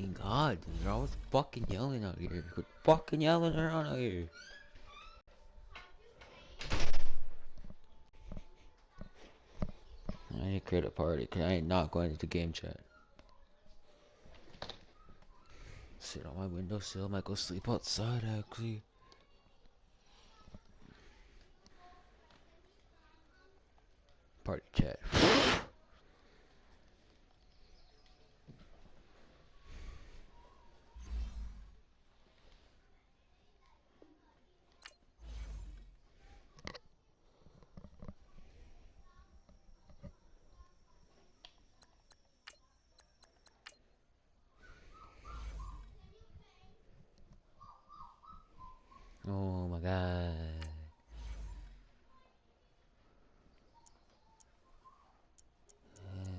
fucking god, dude. They're always fucking yelling out here. Quit fucking yelling around out here. I need to create a party, cause I ain't not going to the game chat. Sit on my windowsill, might go sleep outside actually. Party chat. Oh my god.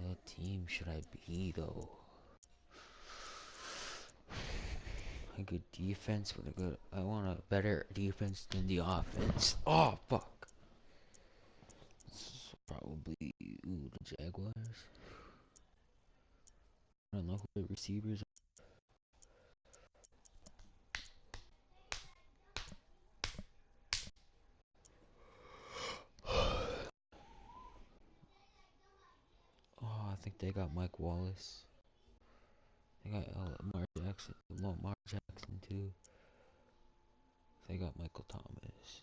What team should I be though? A good defense with a good. I want a better defense than the offense. Oh fuck. Probably the Jaguars. I don't know who the receivers are. Oh, I think they got Mike Wallace. They got Lamar Jackson too. They got Michael Thomas.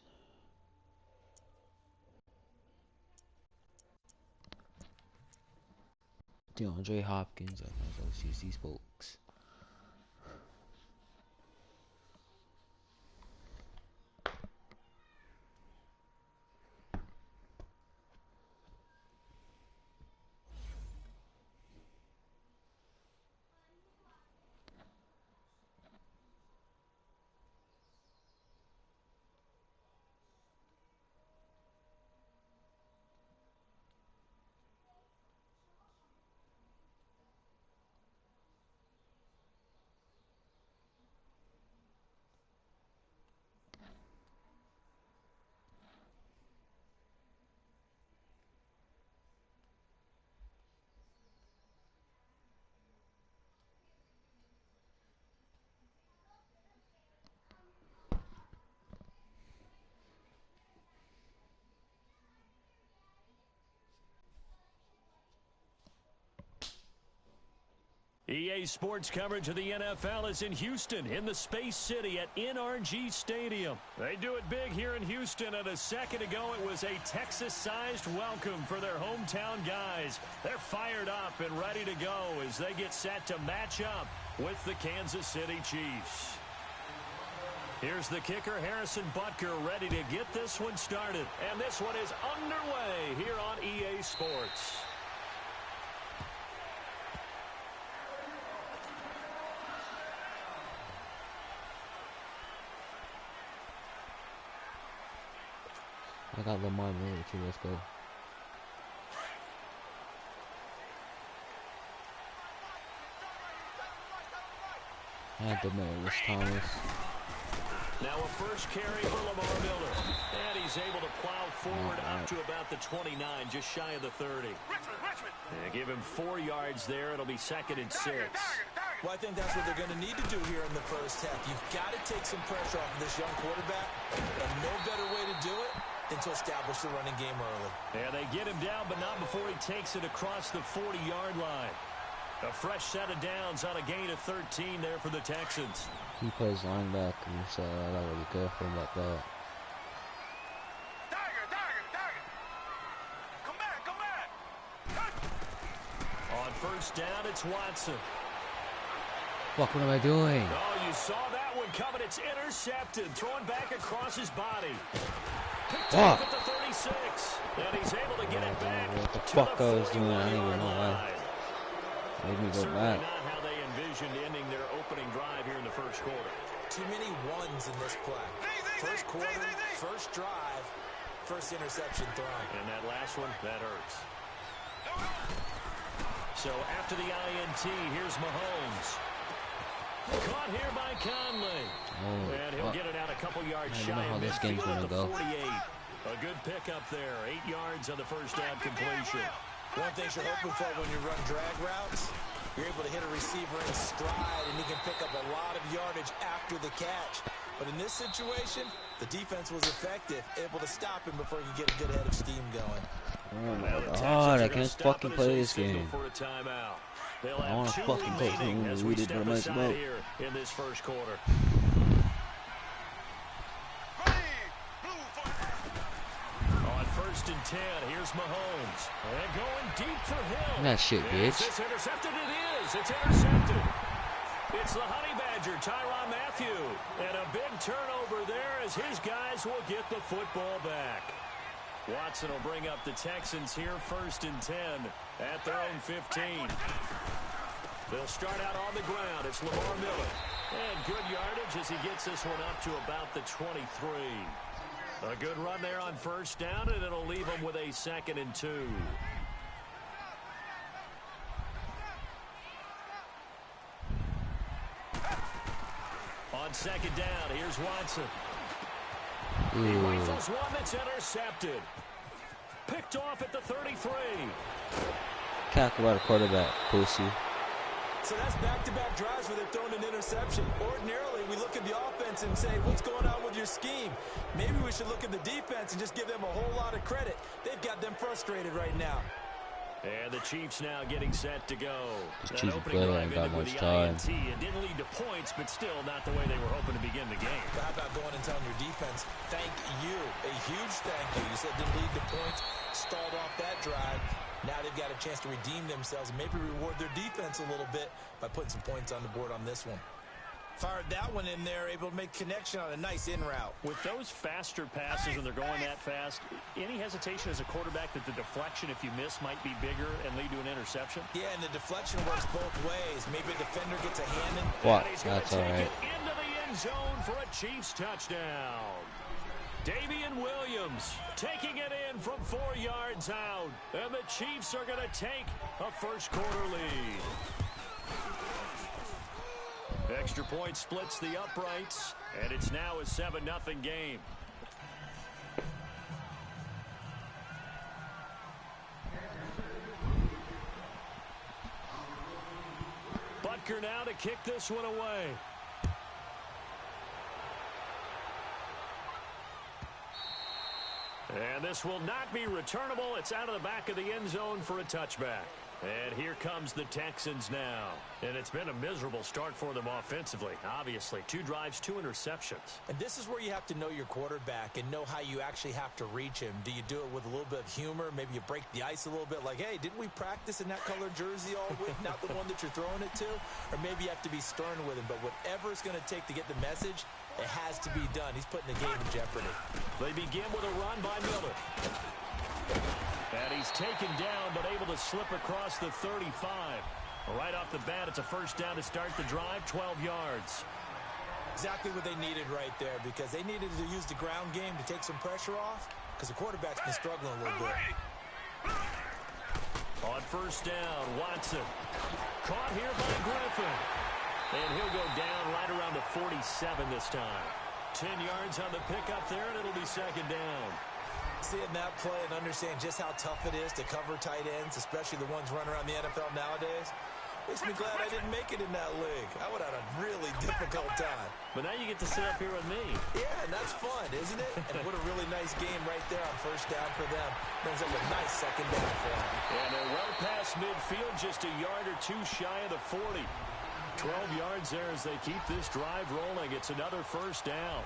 DeAndre Hopkins. I might as well choose these folks. EA Sports coverage of the NFL is in Houston, in the Space City at NRG Stadium. They do it big here in Houston, and a second ago it was a Texas-sized welcome for their hometown guys. They're fired up and ready to go as they get set to match up with the Kansas City Chiefs. Here's the kicker, Harrison Butker, ready to get this one started. And this one is underway here on EA Sports. I got Lamar Miller too, let's go. And Demaryius Thomas. Now a first carry for Lamar Miller. And he's able to plow forward out to about the 29, just shy of the 30. And give him 4 yards there. It'll be 2nd and 6. Well, I think that's what they're going to need to do here in the first half. You've got to take some pressure off of this young quarterback. And no better way to do it than to establish the running game early. Yeah, they get him down, but not before he takes it across the 40-yard line. A fresh set of downs on a gain of 13 there for the Texans. He plays linebacker, so I gotta be careful about that. Come back. On first down, it's Watson. Fuck, what am I doing? Oh, you saw that one coming. It's intercepted. Thrown back across his body. Picked up at the 36. And he's able to get it back. What the fuck I was doing, I don't even know why. Made me go back. Not how they envisioned ending their opening drive here in the first quarter. Too many ones in this play. First quarter, first drive, first interception thrown. And that last one, that hurts. So after the INT, here's Mahomes. Caught here by Conley. Oh, and he'll get it out a couple yards shy. I don't know how this game's gonna go. 48. A good pickup there. 8 yards on the first down completion. One thing you're hoping for when you run drag routes, You're able to hit a receiver in stride, and he can pick up a lot of yardage after the catch. But in this situation, the defense was effective, able to stop him before he could get a good head of steam going. Oh my god, I can't fucking play this game. They'll I want have to 2 fucking play this remaining game. as we step aside here in this first quarter. On 1st and 10, here's Mahomes. And going deep for Hill. That shit, bitch. Is this intercepted? It is. It's intercepted. It's the Honey Badger, Tyrann Mathieu. And a big turnover there as his guys will get the football back. Watson will bring up the Texans here 1st and 10 at their own 15. They'll start out on the ground. It's Lamar Miller. And good yardage as he gets this one up to about the 23. A good run there on 1st down, and it'll leave him with a 2nd and 2. On 2nd down, here's Watson. He rifles one that's intercepted. Picked off at the 33. Talk about a quarterback, pussy. So that's back-to-back drives where they've thrown an interception. Ordinarily, we look at the offense and say, what's going on with your scheme? Maybe we should look at the defense and just give them a whole lot of credit. They've got them frustrated right now. And the Chiefs now getting set to go. The Chiefs player ain't got much time. It didn't lead to points, but still not the way they were hoping to begin the game. But how about going and telling your defense, thank you, a huge thank you. You said didn't lead to points, stalled off that drive. Now they've got a chance to redeem themselves and maybe reward their defense a little bit by putting some points on the board on this one. Fired that one in there, able to make connection on a nice in route. With those faster passes when they're going that fast, any hesitation as a quarterback that the deflection, if you miss, might be bigger and lead to an interception? Yeah, and the deflection works both ways. Maybe a defender gets a hand in. What? That's all right. Into the end zone for a Chiefs touchdown. Damian Williams taking it in from 4 yards out. And the Chiefs are going to take a first quarter lead. Extra point splits the uprights, and it's now a 7-0 game. Butker now to kick this one away. And this will not be returnable. It's out of the back of the end zone for a touchback. And here comes the Texans now. And it's been a miserable start for them offensively, obviously. 2 drives, 2 interceptions. And this is where you have to know your quarterback and know how you actually have to reach him. Do you do it with a little bit of humor? Maybe you break the ice a little bit like, hey, didn't we practice in that colored jersey all week? Not the one that you're throwing it to? Or maybe you have to be stern with him. But whatever it's going to take to get the message, it has to be done. He's putting the game in jeopardy. They begin with a run by Miller. And he's taken down, but able to slip across the 35. Right off the bat, it's a first down to start the drive, 12 yards. Exactly what they needed right there, because they needed to use the ground game to take some pressure off, because the quarterback's been struggling a little bit. On first down, Watson. Caught here by Griffin. And he'll go down right around the 47 this time. 10 yards on the pickup there, and it'll be second down. Seeing that play and understand just how tough it is to cover tight ends, especially the ones running around the NFL nowadays, makes me glad I didn't make it in that league. I would have had a really difficult time. But now you get to sit up here with me. Yeah, and that's fun, isn't it? And what a really nice game right there on first down for them. Brings up a nice second down for them. And they're well past midfield, just a yard or 2 shy of the 40. 12 yards there as they keep this drive rolling. It's another first down.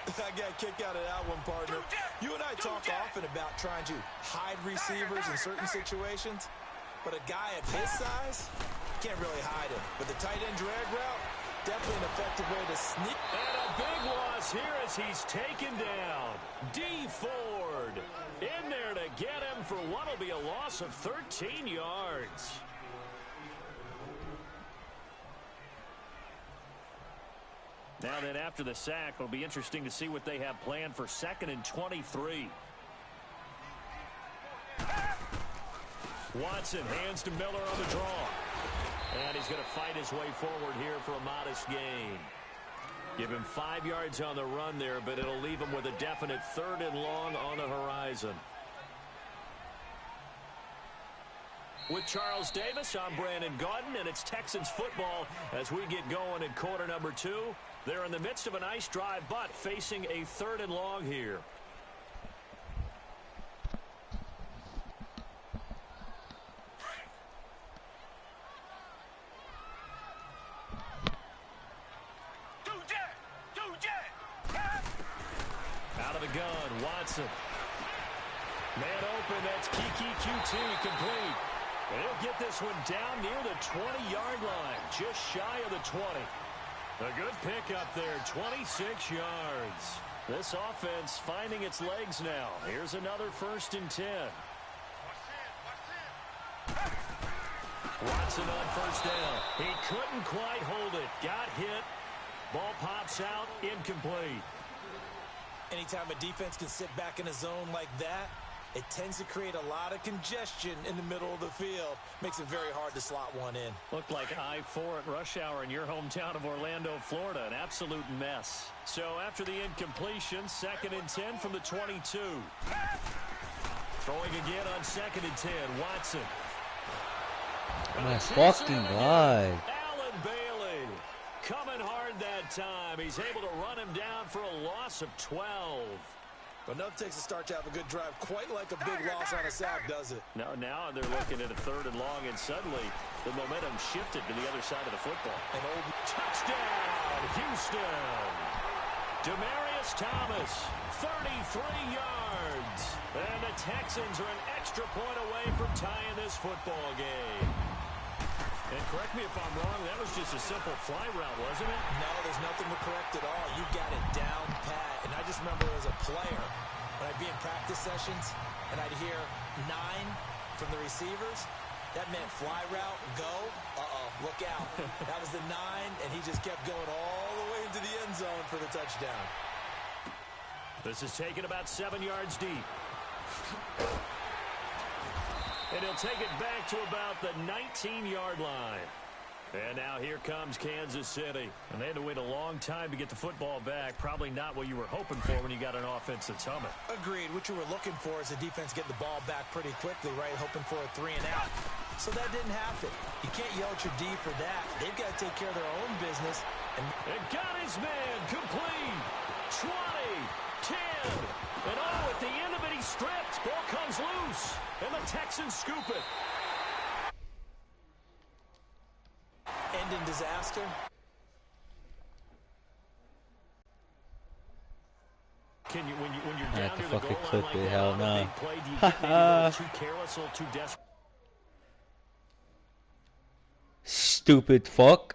I got a kick out of that one, partner. You and I talk often about trying to hide receivers in certain situations, but a guy of his size can't really hide him. But the tight end drag route, definitely an effective way to sneak. And a big loss here as he's taken down. D. Ford in there to get him for what will be a loss of 13 yards. Now then, after the sack, it'll be interesting to see what they have planned for 2nd and 23. Watson hands to Miller on the draw. And he's going to fight his way forward here for a modest gain. Give him 5 yards on the run there, but it'll leave him with a definite 3rd and long on the horizon. With Charles Davis, I'm Brandon Gaudin, and it's Texans football as we get going in quarter number 2. They're in the midst of a nice drive, but facing a 3rd and long here. Out of the gun, Watson. Man open, that's Kiki QT complete. And he'll get this one down near the 20-yard line, just shy of the 20. A good pickup there, 26 yards. This offense finding its legs now. Here's another 1st and 10. Watson on 1st down. He couldn't quite hold it. Got hit. Ball pops out, incomplete. Anytime a defense can sit back in a zone like that, it tends to create a lot of congestion in the middle of the field. Makes it very hard to slot one in. Looked like I-4 at rush hour in your hometown of Orlando, Florida. An absolute mess. So after the incompletion, 2nd and 10 from the 22. Throwing again on 2nd and 10, Watson. My fucking God. Allen Bailey coming hard that time. He's able to run him down for a loss of 12. But enough takes a start to have a good drive, quite like a big loss on a sack, does it? Now they're looking at a 3rd and long, and suddenly the momentum shifted to the other side of the football. An old touchdown, Houston. Demaryius Thomas, 33 yards. And the Texans are an extra point away from tying this football game. And correct me if I'm wrong, that was just a simple fly route, wasn't it? No, there's nothing to correct at all. You got it down pat. And I just remember as a player, when I'd be in practice sessions, and I'd hear 9 from the receivers, that meant fly route, go, look out. That was the 9, and he just kept going all the way into the end zone for the touchdown. This is taken about 7 yards deep. And he'll take it back to about the 19-yard line. And now here comes Kansas City. And they had to wait a long time to get the football back. Probably not what you were hoping for when you got an offense that's humming. Agreed. What you were looking for is the defense getting the ball back pretty quickly, right? Hoping for a 3 and out. So that didn't happen. You can't yell at your D for that. They've got to take care of their own business. And got his man complete. 20, 10. And at the end of it, he stripped. Ball comes loose. And the Texans scoop it. End in disaster. Can you, when you're down near the goal line clip like it, that, hell on no. a big play, do you get maybe a little too careless, a little too desperate? Stupid fuck.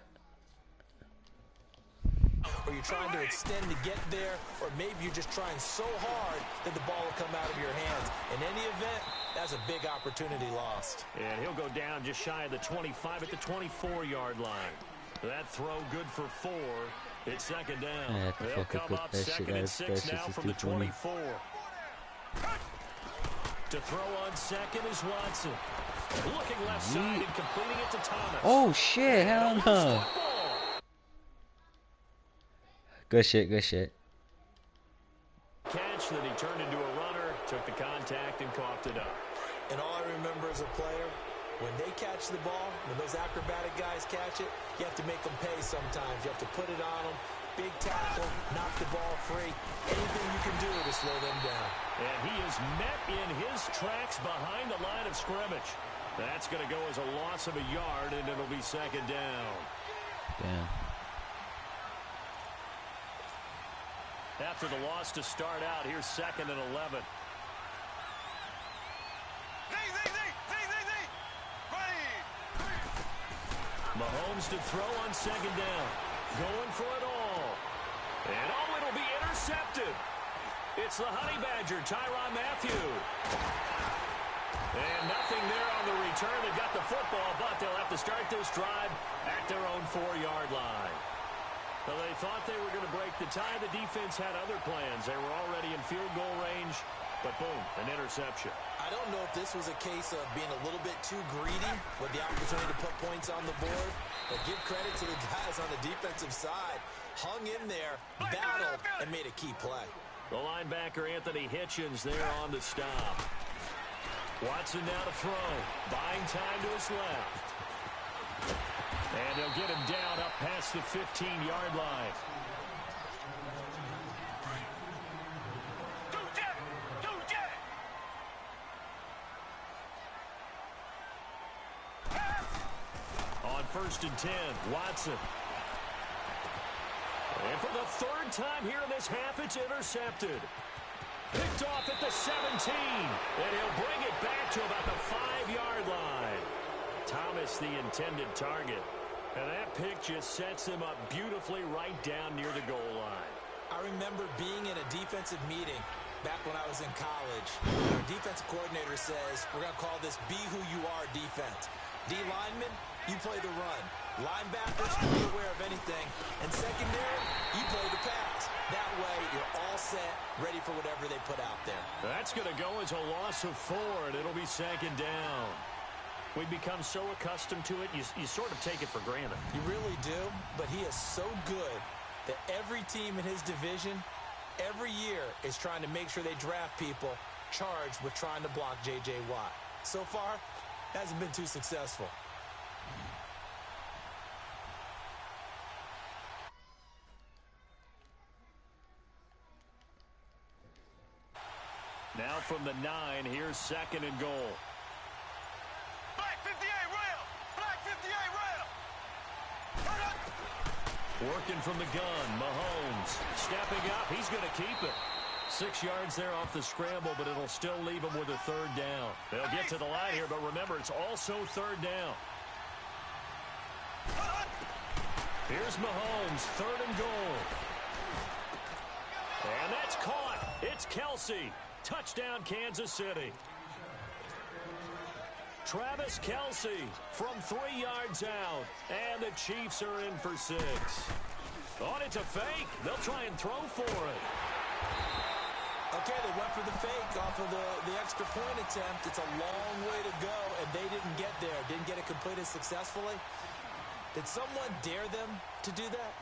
Or you're trying to extend to get there, or maybe you're just trying so hard that the ball will come out of your hands. In any event, that's a big opportunity lost. And he'll go down just shy of the 25 at the 24-yard line. That throw good for 4. It's 2nd down. They'll come up 2nd and 6 now from the 24. To throw on 2nd is Watson. Looking left side and completing it to Thomas. Oh shit, hell no. Good shit, good shit. Catch that he turned into a runner, took the contact and coughed it up. And all I remember as a player, when they catch the ball, when those acrobatic guys catch it, you have to make them pay sometimes. You have to put it on them. Big tackle, knock the ball free. Anything you can do to slow them down. And he is met in his tracks behind the line of scrimmage. That's going to go as a loss of a yard, and it'll be 2nd down. Damn. After the loss to start out, here's 2nd and 11. Mahomes to throw on 2nd down. Going for it all. And it'll be intercepted. It's the Honey Badger, Tyrann Mathieu. And nothing there on the return. They got the football, but they'll have to start this drive at their own 4-yard line. Well, they thought they were going to break the tie. The defense had other plans. They were already in field goal range, but boom, an interception. I don't know if this was a case of being a little bit too greedy with the opportunity to put points on the board, but give credit to the guys on the defensive side. Hung in there, battled, and made a key play. The linebacker, Anthony Hitchens, there on the stop. Watson now to throw. Buying time to his left. And they'll get him down up past the 15-yard line. On 1st and 10, Watson. And for the third time here in this half, it's intercepted. Picked off at the 17. And he'll bring it back to about the 5-yard line. Thomas, the intended target. And that pick just sets him up beautifully right down near the goal line. I remember being in a defensive meeting back when I was in college. Our defensive coordinator says, we're going to call this Be Who You Are defense. D lineman, you play the run. Linebackers, be aware of anything. And secondary, you play the pass. That way, you're all set, ready for whatever they put out there. That's going to go as a loss of 4, and it'll be 2nd down. We've become so accustomed to it, you sort of take it for granted. You really do, but he is so good that every team in his division, every year, is trying to make sure they draft people charged with trying to block J.J. Watt. So far, hasn't been too successful. Now from the 9, here's 2nd and goal. Black 58 rail! Black 58 rail! Working from the gun, Mahomes. Stepping up, he's going to keep it. 6 yards there off the scramble, but it'll still leave him with a 3rd down. They'll get to the line here, but remember, it's also 3rd down. Here's Mahomes, 3rd and goal. And that's caught. It's Kelsey. Touchdown, Kansas City. Travis Kelsey from 3 yards out. And the Chiefs are in for 6. Oh, it's a fake. They'll try and throw for it. Okay, they went for the fake off of the extra point attempt. It's a long way to go, and they didn't get there. Didn't get it completed successfully. Did someone dare them to do that?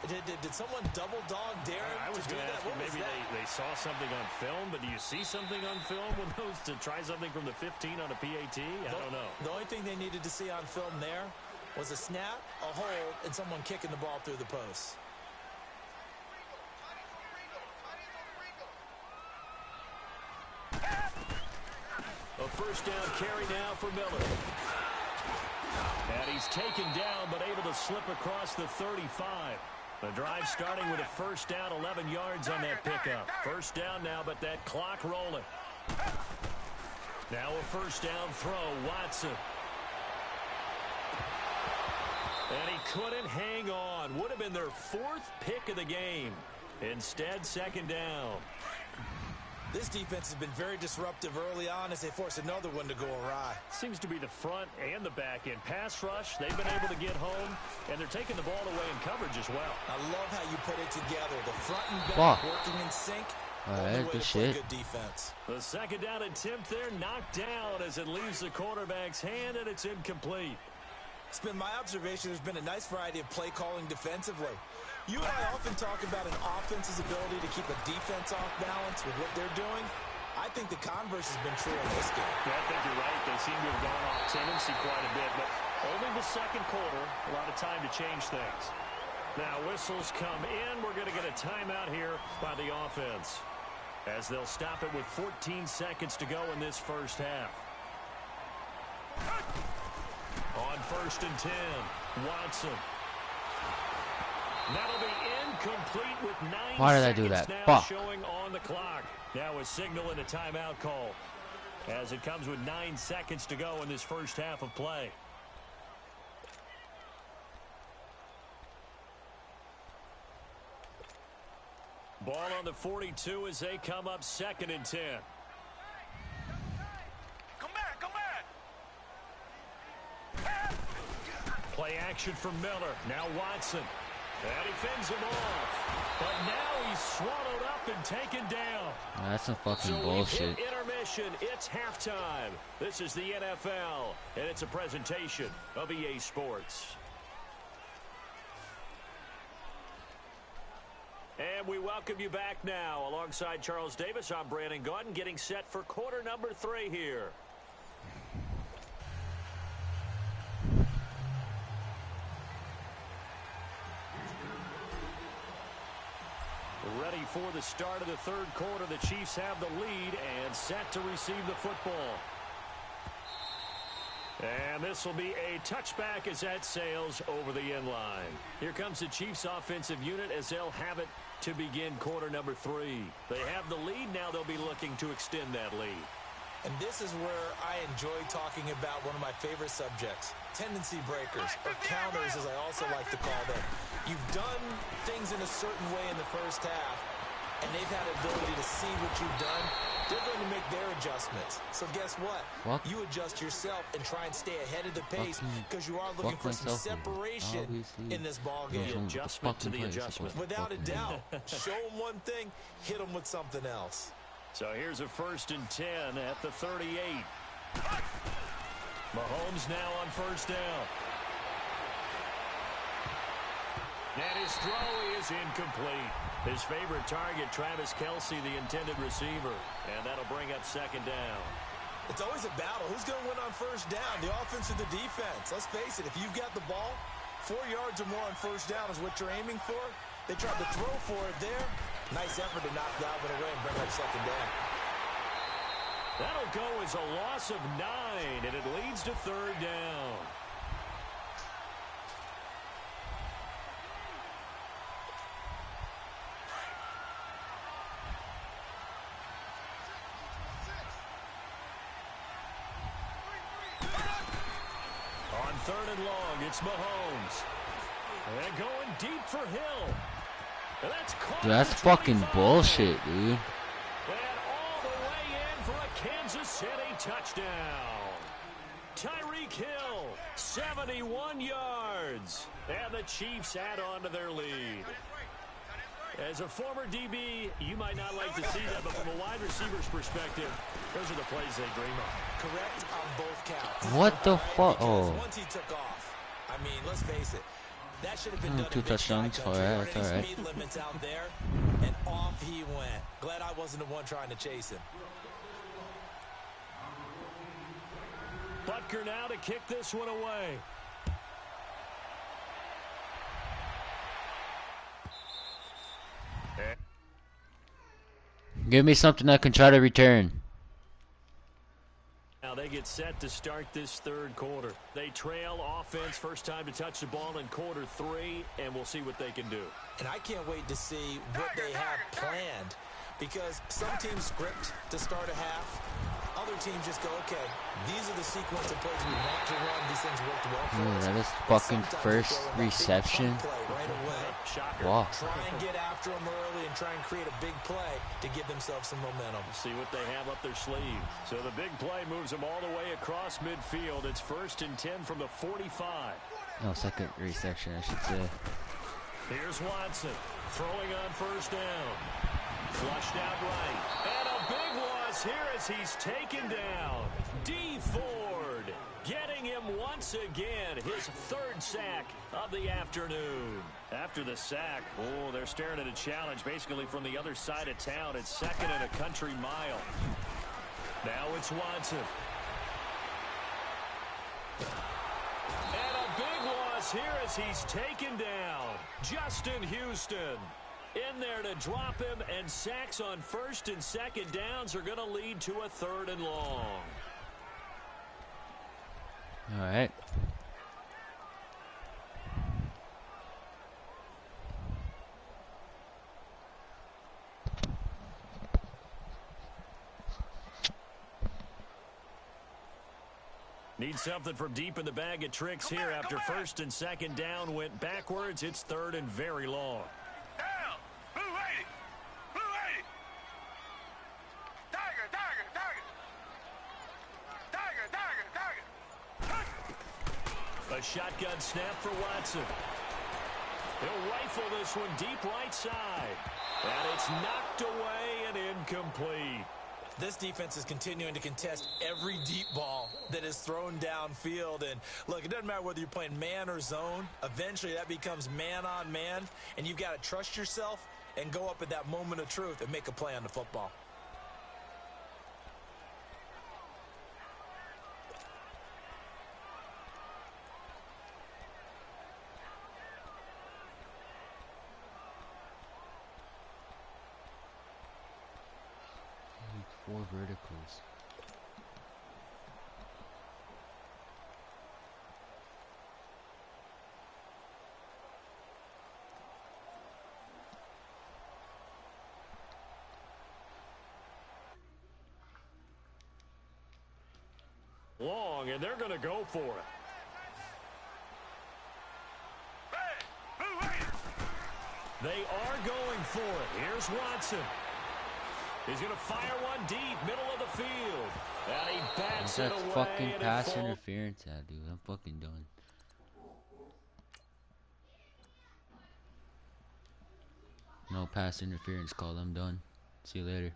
Did someone double dog dare them I was to do going to that? ask you, maybe they saw something on film, but do you see something on film with those to try something from the 15 on a PAT? I don't know. The only thing they needed to see on film there was a snap, a hold, and someone kicking the ball through the post. A 1st down carry now for Miller. And he's taken down, but able to slip across the 35. The drive starting with a 1st down, 11 yards on that pickup. 1st down now, but that clock rolling. Now a 1st down throw, Watson. And he couldn't hang on. Would have been their 4th pick of the game. Instead, 2nd down. This defense has been very disruptive early on as they force another one to go awry. Seems to be the front and the back end. Pass rush, they've been able to get home, and they're taking the ball away in coverage as well. I love how you put it together. The front and back working in sync. Good shit. Good defense. The 2nd down attempt there knocked down as it leaves the quarterback's hand, and it's incomplete. It's been my observation there's been a nice variety of play calling defensively. You and I often talk about an offense's ability to keep a defense off balance with what they're doing. I think the converse has been true in this game. Yeah, I think you're right. They seem to have gone off tendency quite a bit, but only the 2nd quarter, a lot of time to change things. Now, whistles come in. We're going to get a timeout here by the offense as they'll stop it with 14 seconds to go in this 1st half. On 1st and 10, Watson. That'll be incomplete with 9 Why did I seconds do that? now Fuck. showing on the clock. Now a signal and a timeout call as it comes with 9 seconds to go in this 1st half of play. Ball on the 42 as they come up 2nd and 10. Come back, come back! Play action from Miller. Now Watson. And he fends him off. But now he's swallowed up and taken down. That's some fucking So bullshit. we've hit intermission. It's halftime. This is the NFL, and it's a presentation of EA Sports. And we welcome you back now. Alongside Charles Davis, I'm Brandon Gaudin, getting set for quarter number 3 here. before the start of the third quarter. The Chiefs have the lead and set to receive the football. And this will be a touchback as that sails over the end line. Here comes the Chiefs offensive unit as they'll have it to begin quarter number 3. They have the lead. Now they'll be looking to extend that lead. And this is where I enjoy talking about one of my favorite subjects, tendency breakers, or counters as I also like to call them. You've done things in a certain way in the first half, and they've had the ability to see what you've done. They're going to make their adjustments. So guess what? You adjust yourself and try and stay ahead of the pace because you are looking for some separation in this ball game. The adjustment to the adjustment. Without a doubt. Show them one thing, hit them with something else. So here's a 1st and 10 at the 38. Mahomes now on first down. And his throw is incomplete. His favorite target, Travis Kelce, the intended receiver. And that'll bring up 2nd down. It's always a battle. Who's going to win on first down? The offense or the defense? Let's face it, if you've got the ball, 4 yards or more on first down is what you're aiming for. They tried to throw for it there. Nice effort to knock that one away and bring up 2nd down. That'll go as a loss of 9, and it leads to 3rd down. On 3rd and long, it's Mahomes. And going deep for Hill. And Dude, that's fucking bullshit, dude. And all the way in for a Kansas City touchdown. Tyreek Hill, 71 yards. And the Chiefs add on to their lead. As a former DB, you might not like to see that, but from a wide receiver's perspective, those are the plays they dream of. Correct on both counts. What the fuck? Oh. Once he took off, I mean, let's face it. That should have been done 2 touchdowns. Alright, that's alright. Speed limits out there, and off he went. Glad I wasn't the one trying to chase him. Butker now to kick this one away. Give me something I can try to return. Now they get set to start this third quarter. They trail offense, first time to touch the ball in quarter 3, and we'll see what they can do. And I can't wait to see what they have planned, because some teams script to start a half. Other teams just go, okay, these are the sequence of plays we want to run. These things worked well for us. That is fucking first reception. Right away. Wow. Try and get after them early and try and create a big play to give themselves some momentum. See what they have up their sleeve. So the big play moves them all the way across midfield. It's 1st and 10 from the 45. No, second reception, I should say. Here's Watson throwing on first down. Flushed out right. And a big loss here as he's taken down. D. Ford getting him once again. His 3rd sack of the afternoon. After the sack, oh, they're staring at a challenge basically from the other side of town. It's 2nd and a country mile. Now it's Watson. And a big loss here as he's taken down. Justin Houston in there to drop him, and sacks on 1st and 2nd downs are going to lead to a 3rd and long. All right. Need something from deep in the bag of tricks here after 1st and 2nd down went backwards. It's 3rd and very long. Down. Blue 80. Blue 80. Tiger, tiger, tiger. Tiger, tiger, tiger. A shotgun snap for Watson. He'll rifle this one deep right side. And it's knocked away and incomplete. This defense is continuing to contest every deep ball that is thrown downfield. And look, it doesn't matter whether you're playing man or zone. Eventually that becomes man on man, and you've got to trust yourself and go up at that moment of truth and make a play on the football. 4 verticals. Long, and they're going to go for it. They are going for it. Here's Watson. He's going to fire one deep, middle of the field. And he bats it away. That's fucking pass interference, dude. I'm fucking done. No pass interference called. I'm done. See you later.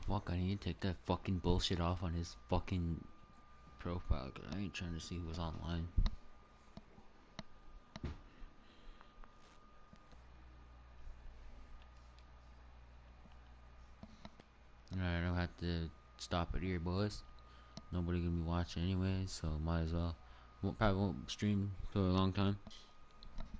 Fuck, I need to take that fucking bullshit off on his fucking profile. Cause I ain't trying to see who's online. Alright, I'll have to stop it here, boys. Nobody gonna be watching anyway, so might as well. Probably won't stream for a long time.